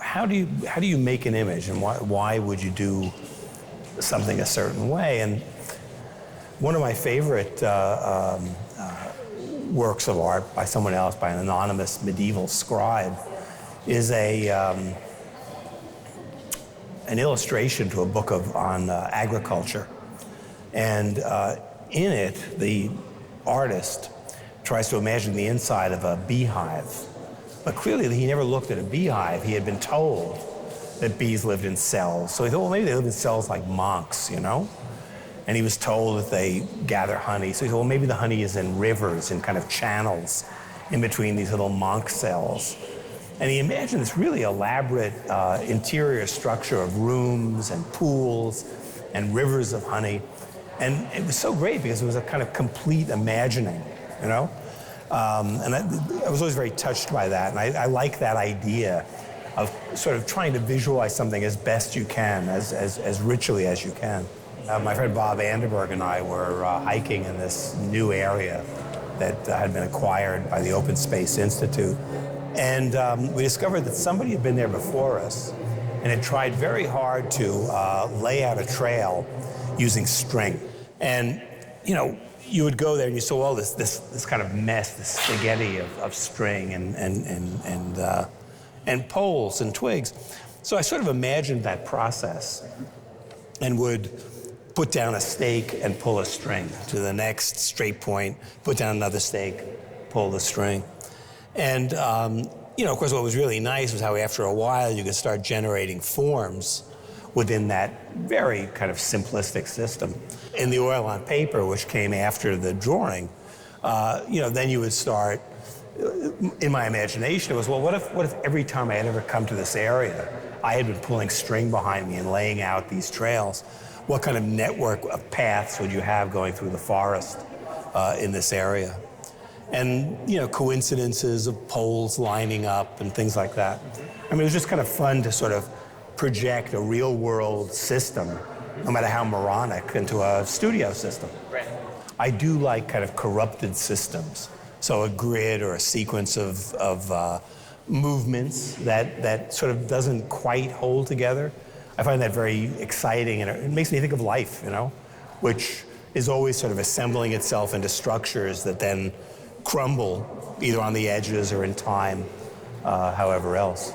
How do you make an image, and why would you do something a certain way? And one of my favorite works of art by someone else, by an anonymous medieval scribe, is an illustration to a book on agriculture. And in it, the artist tries to imagine the inside of a beehive. But clearly, he never looked at a beehive. He had been told that bees lived in cells. So he thought, well, maybe they live in cells like monks, you know? And he was told that they gather honey. So he thought, well, maybe the honey is in rivers and kind of channels in between these little monk cells. And he imagined this really elaborate interior structure of rooms and pools and rivers of honey. And it was so great because it was a kind of complete imagining, you know? And I was always very touched by that. And I like that idea of sort of trying to visualize something as best you can, as richly as you can. My friend Bob Anderberg and I were hiking in this new area that had been acquired by the Open Space Institute. And we discovered that somebody had been there before us and had tried very hard to lay out a trail using string. And, you know, you would go there and you saw all this kind of mess, this spaghetti of string and poles and twigs. So I sort of imagined that process and would put down a stake and pull a string to the next straight point, put down another stake, pull the string. And, you know, of course, what was really nice was how after a while you could start generating forms within that very kind of simplistic system. In the oil on paper, which came after the drawing, you know, then you would start, in my imagination, it was, well, what if every time I had ever come to this area, I had been pulling string behind me and laying out these trails? What kind of network of paths would you have going through the forest in this area? And, you know, coincidences of poles lining up and things like that. I mean, it was just kind of fun to sort of project a real-world system, no matter how moronic, into a studio system. Right. I do like kind of corrupted systems. So a grid or a sequence of movements that sort of doesn't quite hold together. I find that very exciting, and it makes me think of life, you know, which is always sort of assembling itself into structures that then crumble either on the edges or in time, however else.